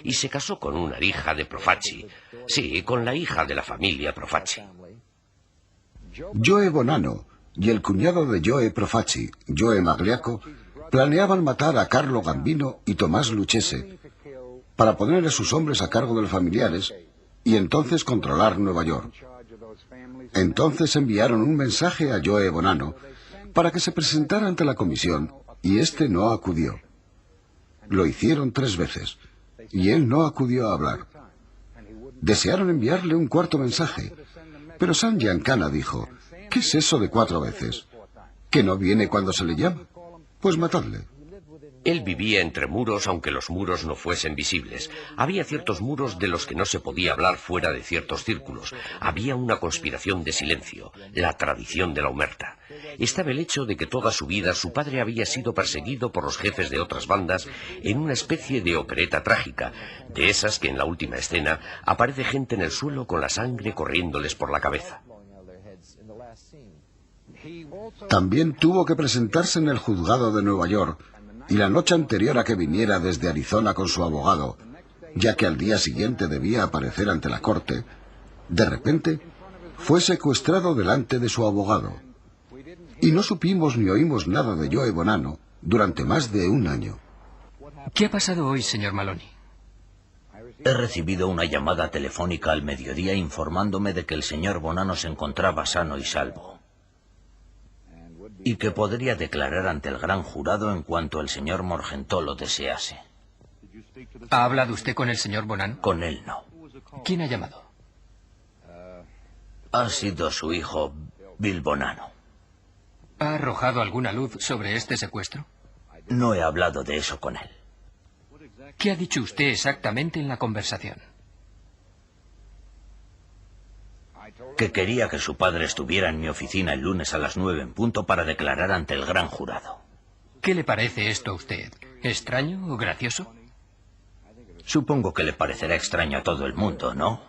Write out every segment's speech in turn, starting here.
y se casó con una hija de Profaci. Sí, con la hija de la familia Profaci. Joe Bonanno y el cuñado de Joe Profaci, Joe Magliacco, planeaban matar a Carlo Gambino y Tomás Lucchese para poner a sus hombres a cargo de los familiares y entonces controlar Nueva York. Entonces enviaron un mensaje a Joe Bonanno para que se presentara ante la comisión y éste no acudió. Lo hicieron 3 veces y él no acudió a hablar. Desearon enviarle un cuarto mensaje, pero Sam Giancana dijo: ¿qué es eso de 4 veces? ¿Que no viene cuando se le llama? Pues matadle. Él vivía entre muros, aunque los muros no fuesen visibles. Había ciertos muros de los que no se podía hablar fuera de ciertos círculos. Había una conspiración de silencio, la tradición de la omerta. Estaba el hecho de que toda su vida su padre había sido perseguido por los jefes de otras bandas en una especie de opereta trágica, de esas que en la última escena aparece gente en el suelo con la sangre corriéndoles por la cabeza. También tuvo que presentarse en el juzgado de Nueva York, y la noche anterior a que viniera desde Arizona con su abogado, ya que al día siguiente debía aparecer ante la corte, de repente fue secuestrado delante de su abogado. Y no supimos ni oímos nada de Joe Bonanno durante más de 1 año. ¿Qué ha pasado hoy, señor Maloney? He recibido una llamada telefónica al mediodía informándome de que el señor Bonanno se encontraba sano y salvo y que podría declarar ante el gran jurado en cuanto el señor Morgenthau lo desease. ¿Ha hablado usted con el señor Bonanno? Con él no. ¿Quién ha llamado? Ha sido su hijo, Bill Bonanno. ¿Ha arrojado alguna luz sobre este secuestro? No he hablado de eso con él. ¿Qué ha dicho usted exactamente en la conversación? Que quería que su padre estuviera en mi oficina el lunes a las 9 en punto para declarar ante el gran jurado. ¿Qué le parece esto a usted? ¿Extraño o gracioso? Supongo que le parecerá extraño a todo el mundo, ¿no?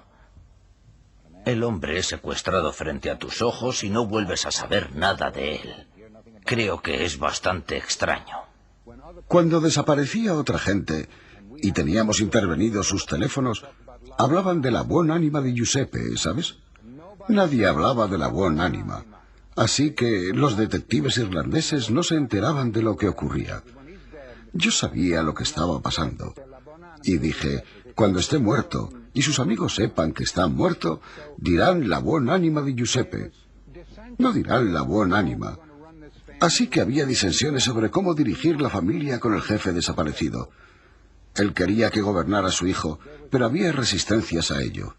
El hombre es secuestrado frente a tus ojos y no vuelves a saber nada de él. Creo que es bastante extraño. Cuando desaparecía otra gente y teníamos intervenidos sus teléfonos, hablaban de la buena ánima de Giuseppe, ¿sabes? Nadie hablaba de la buena ánima, así que los detectives irlandeses no se enteraban de lo que ocurría. Yo sabía lo que estaba pasando y dije: cuando esté muerto y sus amigos sepan que está muerto, dirán la buena ánima de Giuseppe. No dirán la buena ánima. Así que había disensiones sobre cómo dirigir la familia con el jefe desaparecido. Él quería que gobernara su hijo, pero había resistencias a ello.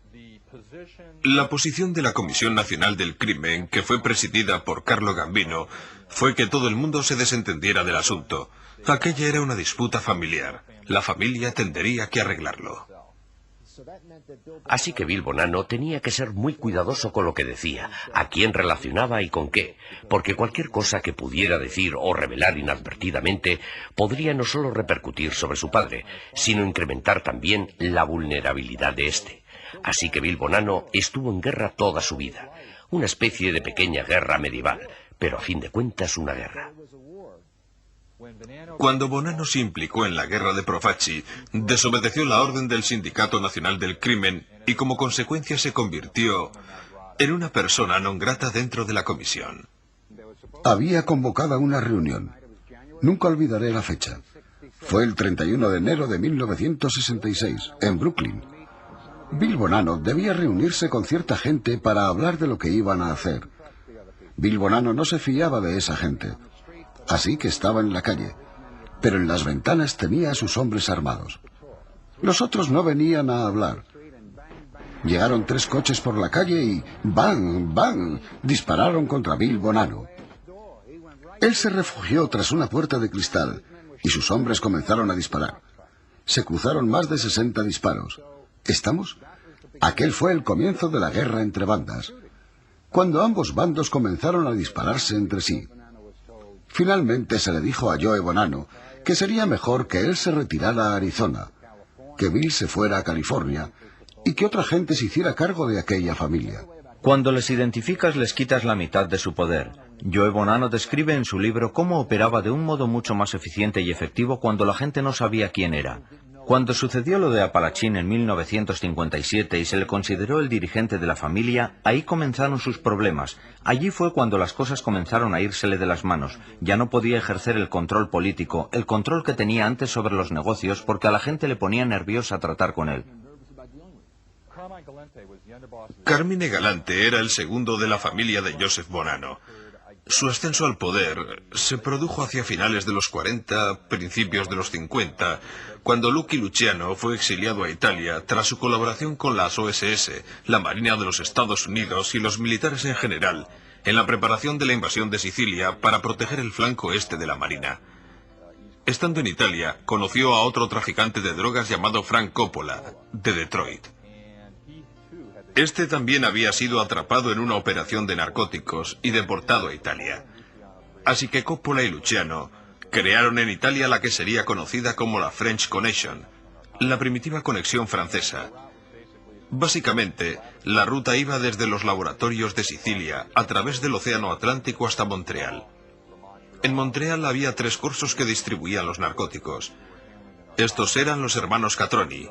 La posición de la Comisión Nacional del Crimen, que fue presidida por Carlo Gambino, fue que todo el mundo se desentendiera del asunto. Aquella era una disputa familiar. La familia tendría que arreglarlo. Así que Bill Bonanno tenía que ser muy cuidadoso con lo que decía, a quién relacionaba y con qué, porque cualquier cosa que pudiera decir o revelar inadvertidamente podría no solo repercutir sobre su padre, sino incrementar también la vulnerabilidad de éste. Así que Bill Bonanno estuvo en guerra toda su vida, una especie de pequeña guerra medieval, pero a fin de cuentas una guerra. Cuando Bonanno se implicó en la guerra de Profaci, desobedeció la orden del Sindicato Nacional del Crimen y como consecuencia se convirtió en una persona non grata dentro de la comisión. Había convocado una reunión. Nunca olvidaré la fecha. Fue el 31 de enero de 1966, en Brooklyn. Bill Bonanno debía reunirse con cierta gente para hablar de lo que iban a hacer. Bill Bonanno no se fiaba de esa gente, así que estaba en la calle, pero en las ventanas tenía a sus hombres armados. Los otros no venían a hablar. Llegaron 3 coches por la calle y ¡bang, bang!, dispararon contra Bill Bonanno. Él se refugió tras una puerta de cristal y sus hombres comenzaron a disparar. Se cruzaron más de 60 disparos. ¿Estamos? Aquel fue el comienzo de la guerra entre bandas, cuando ambos bandos comenzaron a dispararse entre sí. Finalmente se le dijo a Joe Bonanno que sería mejor que él se retirara a Arizona, que Bill se fuera a California y que otra gente se hiciera cargo de aquella familia. Cuando les identificas les quitas la mitad de su poder. Joe Bonanno describe en su libro cómo operaba de un modo mucho más eficiente y efectivo cuando la gente no sabía quién era. Cuando sucedió lo de Apalachín en 1957 y se le consideró el dirigente de la familia, ahí comenzaron sus problemas. Allí fue cuando las cosas comenzaron a írsele de las manos. Ya no podía ejercer el control político, el control que tenía antes sobre los negocios, porque a la gente le ponía nerviosa tratar con él. Carmine Galante era el segundo de la familia de Joseph Bonanno. Su ascenso al poder se produjo hacia finales de los 40, principios de los 50, cuando Lucky Luciano fue exiliado a Italia tras su colaboración con las OSS, la Marina de los Estados Unidos y los militares en general, en la preparación de la invasión de Sicilia para proteger el flanco este de la Marina. Estando en Italia, conoció a otro traficante de drogas llamado Frank Coppola, de Detroit. Este también había sido atrapado en una operación de narcóticos y deportado a Italia. Así que Coppola y Luciano crearon en Italia la que sería conocida como la French Connection, la primitiva conexión francesa. Básicamente, la ruta iba desde los laboratorios de Sicilia a través del Océano Atlántico hasta Montreal. En Montreal había 3 cursos que distribuían los narcóticos. Estos eran los hermanos Catroni,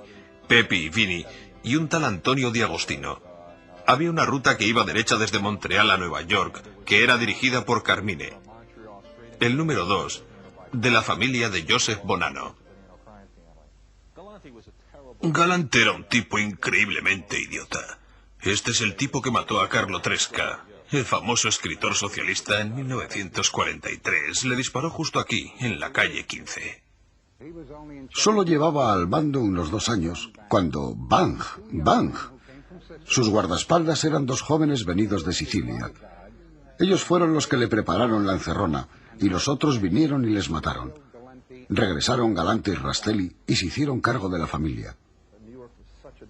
Pepi y Vini, y un tal Antonio Di Agostino. Había una ruta que iba derecha desde Montreal a Nueva York, que era dirigida por Carmine. El número 2, de la familia de Joseph Bonanno. Galante era un tipo increíblemente idiota. Este es el tipo que mató a Carlo Tresca, el famoso escritor socialista, en 1943. Le disparó justo aquí, en la calle 15. Solo llevaba al mando unos 2 años, cuando ¡bang! ¡Bang! Sus guardaespaldas eran 2 jóvenes venidos de Sicilia. Ellos fueron los que le prepararon la encerrona, y los otros vinieron y les mataron. Regresaron Galante y Rastelli y se hicieron cargo de la familia.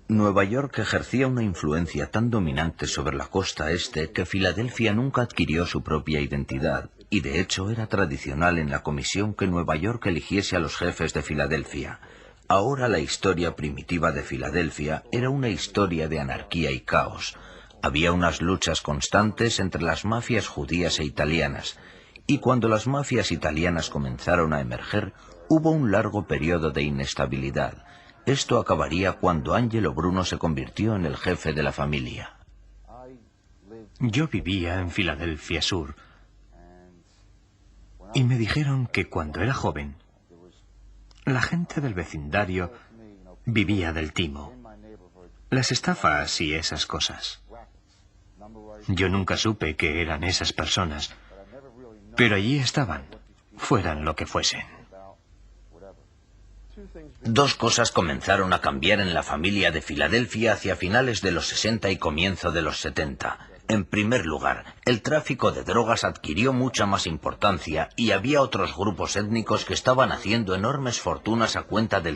Nueva York ejercía una influencia tan dominante sobre la costa este que Filadelfia nunca adquirió su propia identidad, y de hecho era tradicional en la comisión que Nueva York eligiese a los jefes de Filadelfia. Ahora la historia primitiva de Filadelfia era una historia de anarquía y caos. Había unas luchas constantes entre las mafias judías e italianas, y cuando las mafias italianas comenzaron a emerger, hubo un largo periodo de inestabilidad. Esto acabaría cuando Angelo Bruno se convirtió en el jefe de la familia. Yo vivía en Filadelfia Sur y me dijeron que cuando era joven, la gente del vecindario vivía del timo, las estafas y esas cosas. Yo nunca supe qué eran esas personas, pero allí estaban, fueran lo que fuesen. 2 cosas comenzaron a cambiar en la familia de Filadelfia hacia finales de los 60 y comienzo de los 70. En primer lugar, el tráfico de drogas adquirió mucha más importancia y había otros grupos étnicos que estaban haciendo enormes fortunas a cuenta del